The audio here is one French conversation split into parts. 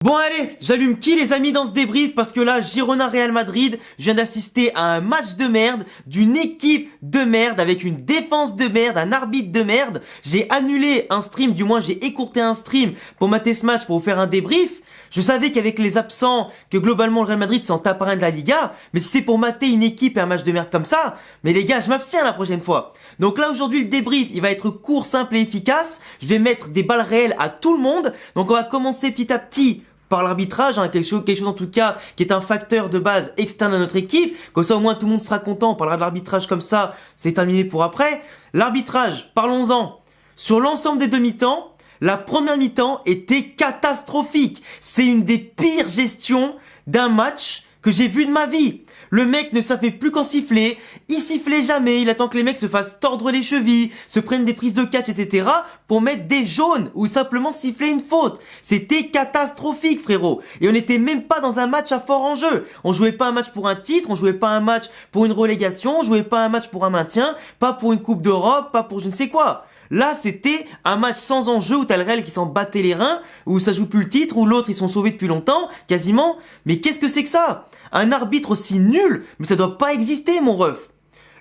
Bon allez, j'allume qui les amis dans ce débrief parce que là, Girona-Real Madrid, je viens d'assister à un match de merde, d'une équipe de merde, avec une défense de merde, un arbitre de merde. J'ai annulé un stream, du moins j'ai écourté un stream pour mater ce match pour vous faire un débrief. Je savais qu'avec les absents, que globalement le Real Madrid s'en tape rien de la Liga, mais si c'est pour mater une équipe et un match de merde comme ça, mais les gars, je m'abstiens la prochaine fois. Donc là aujourd'hui le débrief, il va être court, simple et efficace. Je vais mettre des balles réelles à tout le monde. Donc on va commencer petit à petit par l'arbitrage, quelque chose en tout cas qui est un facteur de base externe à notre équipe. Comme ça au moins tout le monde sera content, on parlera de l'arbitrage comme ça, c'est terminé pour après. L'arbitrage, parlons-en. Sur l'ensemble des demi-temps, la première mi-temps était catastrophique. C'est une des pires gestions d'un match que j'ai vu de ma vie. Le mec ne savait plus qu'en siffler, il sifflait jamais, il attend que les mecs se fassent tordre les chevilles, se prennent des prises de catch, etc. pour mettre des jaunes ou simplement siffler une faute. C'était catastrophique, frérot. Et on n'était même pas dans un match à fort enjeu. On jouait pas un match pour un titre, on jouait pas un match pour une relégation, on jouait pas un match pour un maintien, pas pour une coupe d'Europe, pas pour je ne sais quoi. Là, c'était un match sans enjeu où t'as le Real qui s'en battait les reins, où ça joue plus le titre, où l'autre ils sont sauvés depuis longtemps, quasiment. Mais qu'est-ce que c'est que ça? Un arbitre aussi nul? Mais ça doit pas exister, mon ref.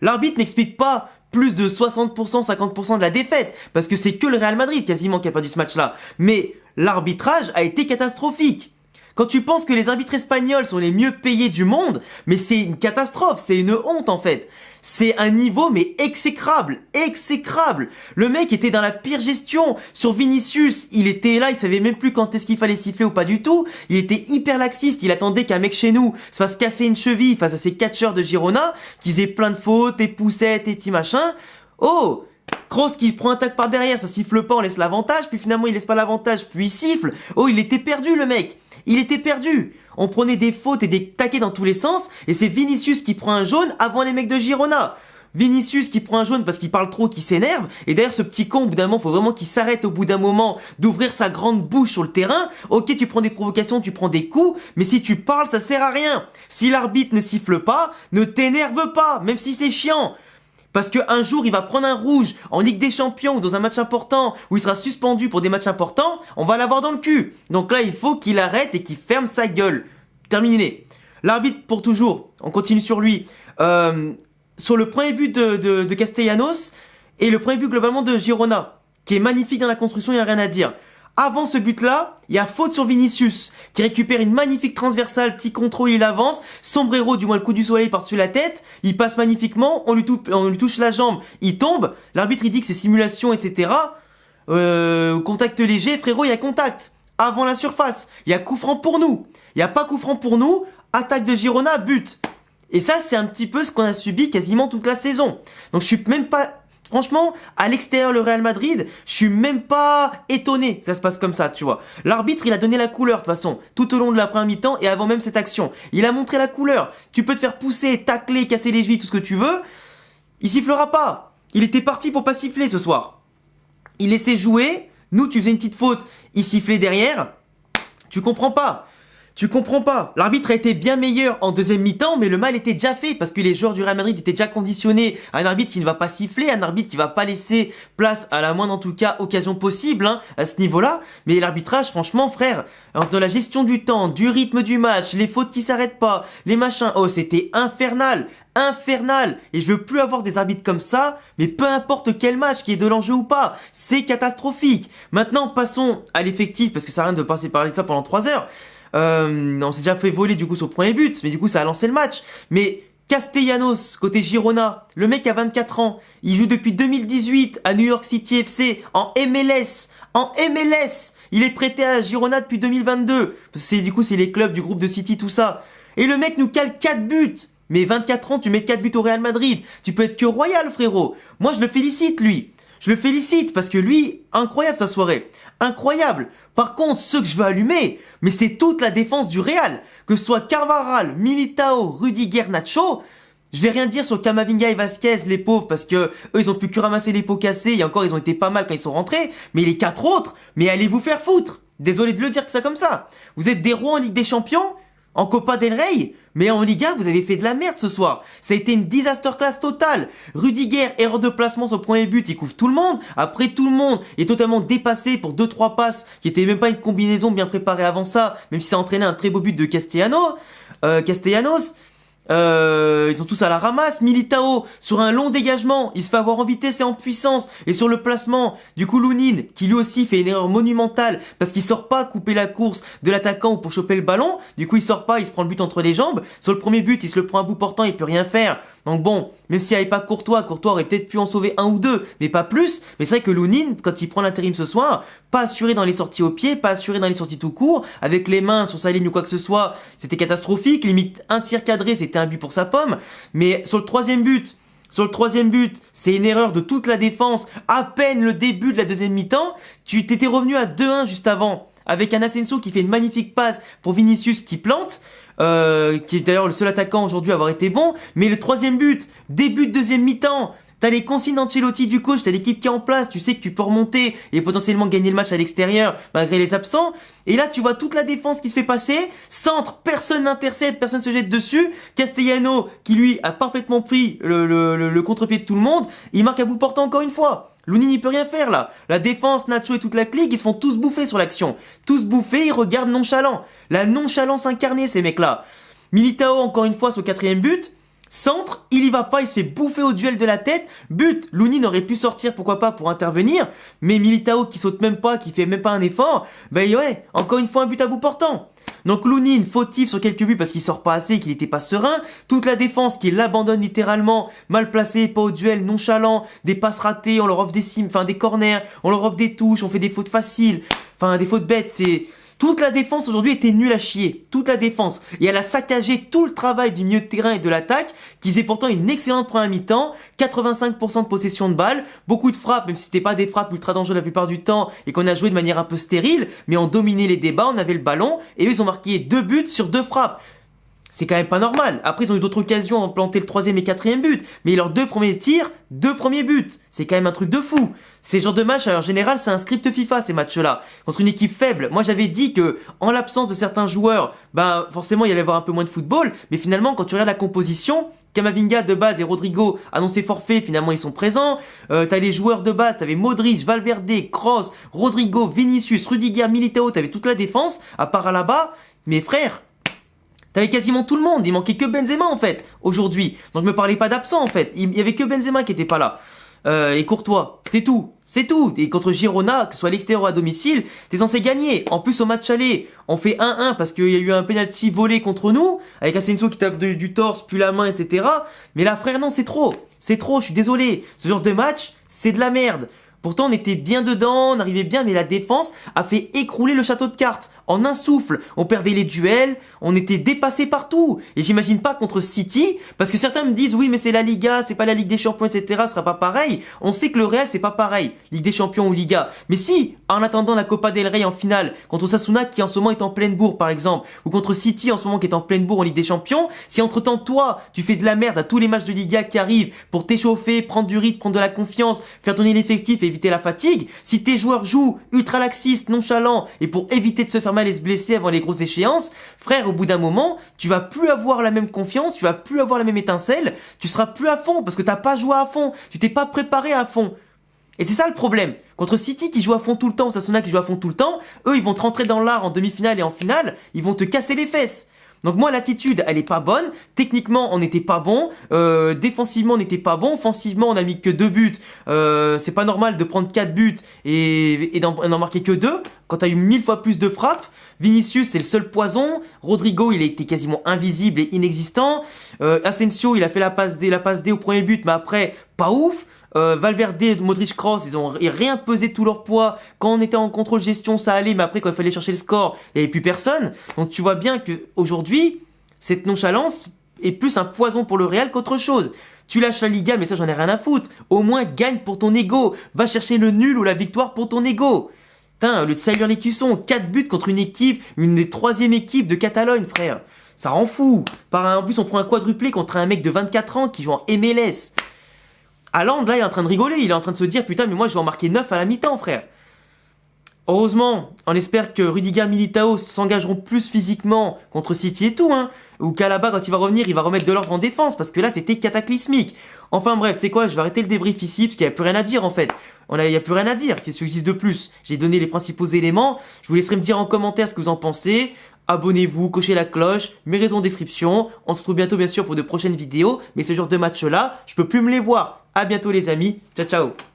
L'arbitre n'explique pas plus de 60%, 50% de la défaite, parce que c'est que le Real Madrid quasiment qui a perdu ce match-là. Mais l'arbitrage a été catastrophique. Quand tu penses que les arbitres espagnols sont les mieux payés du monde, mais c'est une catastrophe, c'est une honte en fait. C'est un niveau mais exécrable, exécrable. Le mec était dans la pire gestion. Sur Vinicius, il était là, il savait même plus quand est-ce qu'il fallait siffler ou pas du tout. Il était hyper laxiste, il attendait qu'un mec chez nous se fasse casser une cheville face à ces catcheurs de Girona, qui faisaient plein de fautes, et poussettes, et petits machins. Oh, Kroos qui prend un tac par derrière, ça siffle pas, on laisse l'avantage, puis finalement il laisse pas l'avantage, puis il siffle. Oh, il était perdu le mec. Il était perdu. On prenait des fautes et des taquets dans tous les sens, et c'est Vinicius qui prend un jaune avant les mecs de Girona. Vinicius qui prend un jaune parce qu'il parle trop, qui s'énerve, et d'ailleurs ce petit con, au bout d'un moment, faut vraiment qu'il s'arrête au bout d'un moment d'ouvrir sa grande bouche sur le terrain. Ok, tu prends des provocations, tu prends des coups, mais si tu parles, ça sert à rien. Si l'arbitre ne siffle pas, ne t'énerve pas, même si c'est chiant. Parce qu'un jour, il va prendre un rouge en Ligue des Champions ou dans un match important où il sera suspendu pour des matchs importants, on va l'avoir dans le cul. Donc là, il faut qu'il arrête et qu'il ferme sa gueule. Terminé. L'arbitre pour toujours, on continue sur lui. Sur le premier but de Castellanos et le premier but globalement de Girona, qui est magnifique dans la construction, il n'y a rien à dire. Avant ce but-là, il y a faute sur Vinicius, qui récupère une magnifique transversale, petit contrôle, il avance, sombrero, du moins le coup du soleil par-dessus la tête, il passe magnifiquement, on lui touche la jambe, il tombe, l'arbitre il dit que c'est simulation, etc. Contact léger, frérot, il y a contact, avant la surface, il y a coup franc pour nous, il n'y a pas coup franc pour nous, attaque de Girona, but. Et ça, c'est un petit peu ce qu'on a subi quasiment toute la saison. Donc je suis même pas... Franchement, à l'extérieur, le Real Madrid, je suis même pas étonné que ça se passe comme ça, tu vois. L'arbitre, il a donné la couleur, de toute façon, tout au long de la première mi-temps et avant même cette action. Il a montré la couleur. Tu peux te faire pousser, tacler, casser les chevilles, tout ce que tu veux. Il sifflera pas. Il était parti pour pas siffler ce soir. Il laissait jouer. Nous, tu faisais une petite faute. Il sifflait derrière. Tu comprends pas. Tu comprends pas. L'arbitre a été bien meilleur en deuxième mi-temps, mais le mal était déjà fait parce que les joueurs du Real Madrid étaient déjà conditionnés à un arbitre qui ne va pas siffler, un arbitre qui va pas laisser place à la moindre, en tout cas, occasion possible, à ce niveau-là. Mais l'arbitrage, franchement, frère, dans la gestion du temps, du rythme du match, les fautes qui s'arrêtent pas, les machins, oh, c'était infernal. Infernal. Et je veux plus avoir des arbitres comme ça, mais peu importe quel match, qui est de l'enjeu ou pas, c'est catastrophique. Maintenant, passons à l'effectif, parce que ça sert à rien de passer parler de ça pendant 3 heures. On s'est déjà fait voler du coup sur le premier but, mais du coup ça a lancé le match. Mais Castellanos, côté Girona, le mec a 24 ans, il joue depuis 2018 à New York City FC, en MLS, il est prêté à Girona depuis 2022, parce que du coup c'est les clubs du groupe de City, tout ça. Et le mec nous cale 4 buts. Mais 24 ans, tu mets 4 buts au Real Madrid, tu peux être que royal, frérot. Moi je le félicite, lui. Je le félicite parce que lui, incroyable sa soirée. Incroyable. Par contre, ce que je veux allumer, mais c'est toute la défense du Real. Que ce soit Carvajal, Militao, Rudiger, Nacho. Je vais rien dire sur Camavinga et Vasquez, les pauvres, parce que eux, ils ont pu que ramasser les pots cassés. Et encore, ils ont été pas mal quand ils sont rentrés. Mais les 4 autres, mais allez vous faire foutre. Désolé de le dire que ça comme ça. Vous êtes des rois en Ligue des Champions. En Copa del Rey, mais en Liga, vous avez fait de la merde ce soir. Ça a été une disaster class totale. Rudiger, erreur de placement sur le premier but, il couvre tout le monde. Après, tout le monde est totalement dépassé pour 2-3 passes qui étaient même pas une combinaison bien préparée avant ça, même si ça a entraîné un très beau but de Castellanos. Ils sont tous à la ramasse. Militao sur un long dégagement, il se fait avoir en vitesse et en puissance, et sur le placement du coup Lunin qui lui aussi fait une erreur monumentale parce qu'il sort pas couper la course de l'attaquant pour choper le ballon. Du coup il sort pas, il se prend le but entre les jambes. Sur le premier but il se le prend à bout portant, il peut rien faire. Donc bon, même s'il n'y avait pas Courtois aurait peut-être pu en sauver un ou deux, mais pas plus. Mais c'est vrai que Lunin, quand il prend l'intérim ce soir, pas assuré dans les sorties au pied, pas assuré dans les sorties tout court, avec les mains sur sa ligne ou quoi que ce soit, c'était catastrophique. Limite un tir cadré, c'était un but pour sa pomme. Mais sur le troisième but, c'est une erreur de toute la défense. À peine le début de la deuxième mi-temps, tu t'étais revenu à 2-1 juste avant, avec un Asensio qui fait une magnifique passe pour Vinicius qui plante. Qui est d'ailleurs le seul attaquant aujourd'hui à avoir été bon. Mais le troisième but, début de deuxième mi-temps, t'as les consignes d'Ancelotti du coach, t'as l'équipe qui est en place, tu sais que tu peux remonter et potentiellement gagner le match à l'extérieur malgré les absents. Et là tu vois toute la défense qui se fait passer, centre, personne n'intercepte, personne se jette dessus. Castellano qui lui a parfaitement pris le contre-pied de tout le monde, il marque à bout portant encore une fois. Lunin il peut rien faire là. La défense, Nacho et toute la clique, ils se font tous bouffer sur l'action. Tous bouffés, ils regardent nonchalant. La nonchalance incarnée ces mecs-là. Militao encore une fois sur le quatrième but. Centre, il y va pas, il se fait bouffer au duel de la tête. But, Lunin aurait pu sortir, pourquoi pas, pour intervenir. Mais Militao qui saute même pas, qui fait même pas un effort. Ben ouais, encore une fois un but à bout portant. Donc Lunin fautif sur quelques buts parce qu'il sort pas assez, qu'il était pas serein. Toute la défense qui l'abandonne littéralement, mal placée, pas au duel, nonchalant, des passes ratées, on leur offre des corners, on leur offre des touches, on fait des fautes faciles, des fautes bêtes, c'est... Toute la défense aujourd'hui était nulle à chier. Toute la défense. Et elle a saccagé tout le travail du milieu de terrain et de l'attaque, qui faisait pourtant une excellente première mi-temps. 85% de possession de balle. Beaucoup de frappes, même si c'était pas des frappes ultra dangereuses la plupart du temps, et qu'on a joué de manière un peu stérile, mais on dominait les débats, on avait le ballon, et eux ils ont marqué 2 buts sur 2 frappes. C'est quand même pas normal. Après, ils ont eu d'autres occasions à planter le troisième et quatrième but. Mais leurs 2 premiers tirs, 2 premiers buts. C'est quand même un truc de fou. Ces genres de matchs, en général, c'est un script FIFA, ces matchs-là. Contre une équipe faible. Moi, j'avais dit que, en l'absence de certains joueurs, forcément, il y allait avoir un peu moins de football. Mais finalement, quand tu regardes la composition, Camavinga de base et Rodrigo annoncé forfait, finalement, ils sont présents. T'as les joueurs de base, t'avais Modric, Valverde, Kroos, Rodrigo, Vinicius, Rudiger, Militao, t'avais toute la défense, à part là-bas. Mais frère, t'avais quasiment tout le monde, il manquait que Benzema en fait, aujourd'hui. Donc me parlez pas d'absent en fait, il y avait que Benzema qui était pas là. Et Courtois, c'est tout. Et contre Girona, que ce soit à l'extérieur ou à domicile, t'es censé gagner. En plus au match aller, on fait 1-1 parce qu'il y a eu un penalty volé contre nous, avec Asensio qui tape du torse, puis la main, etc. Mais là frère, non, c'est trop, je suis désolé. Ce genre de match, c'est de la merde. Pourtant on était bien dedans, on arrivait bien, mais la défense a fait écrouler le château de cartes. En un souffle, on perdait les duels, on était dépassé partout. Et j'imagine pas contre City, parce que certains me disent oui mais c'est la Liga, c'est pas la Ligue des Champions, etc. Ce sera pas pareil. On sait que le Real c'est pas pareil, Ligue des Champions ou Liga. Mais si, en attendant la Copa del Rey en finale, contre Osasuna qui en ce moment est en pleine bourre par exemple, ou contre City en ce moment qui est en pleine bourre en Ligue des Champions, si entre temps toi, tu fais de la merde à tous les matchs de Liga qui arrivent pour t'échauffer, prendre du rythme, prendre de la confiance, faire tourner l'effectif et éviter la fatigue, si tes joueurs jouent ultra laxistes, nonchalants, et pour éviter de se faire mal et se blesser avant les grosses échéances, frère, au bout d'un moment, tu vas plus avoir la même confiance, tu vas plus avoir la même étincelle, tu seras plus à fond parce que t'as pas joué à fond, tu t'es pas préparé à fond. Et c'est ça le problème. Contre City qui joue à fond tout le temps, Osasuna qui joue à fond tout le temps, eux ils vont te rentrer dans l'art en demi-finale et en finale, ils vont te casser les fesses. Donc moi l'attitude elle est pas bonne, techniquement on n'était pas bon, défensivement on n'était pas bon, offensivement on a mis que 2 buts, c'est pas normal de prendre 4 buts et d'en marquer que 2, quand t'as eu 1000 fois plus de frappes. Vinicius c'est le seul poison, Rodrigo il a été quasiment invisible et inexistant, Asensio il a fait la passe D au premier but mais après pas ouf. Valverde, Modric, Kroos, ils ont rien pesé tout leur poids. Quand on était en contrôle gestion, ça allait, mais après quand il fallait chercher le score, il n'y avait plus personne. Donc tu vois bien que aujourd'hui, cette nonchalance est plus un poison pour le Real qu'autre chose. Tu lâches la Liga, mais ça j'en ai rien à foutre. Au moins gagne pour ton ego. Va chercher le nul ou la victoire pour ton ego. Putain, le de salir les cuissons, 4 buts contre une équipe, une des 3e équipes de Catalogne, frère. Ça rend fou. En plus, on prend un quadruplé contre un mec de 24 ans qui joue en MLS. Haaland, là, il est en train de rigoler. Il est en train de se dire, putain, mais moi, je vais en marquer 9 à la mi-temps, frère. Heureusement, on espère que Rudiger Militao s'engageront plus physiquement contre City et tout, hein. Ou qu'Alaba, quand il va revenir, il va remettre de l'ordre en défense, parce que là, c'était cataclysmique. Enfin bref, tu sais quoi, je vais arrêter le débrief ici, parce qu'il n'y a plus rien à dire, en fait. Il n'y a plus rien à dire, qu'est-ce qu'il existe de plus? J'ai donné les principaux éléments, je vous laisserai me dire en commentaire ce que vous en pensez. Abonnez-vous, cochez la cloche, mes raisons en description. On se retrouve bientôt, bien sûr, pour de prochaines vidéos, mais ce genre de match-là, je peux plus me les voir. À bientôt, les amis. Ciao, ciao.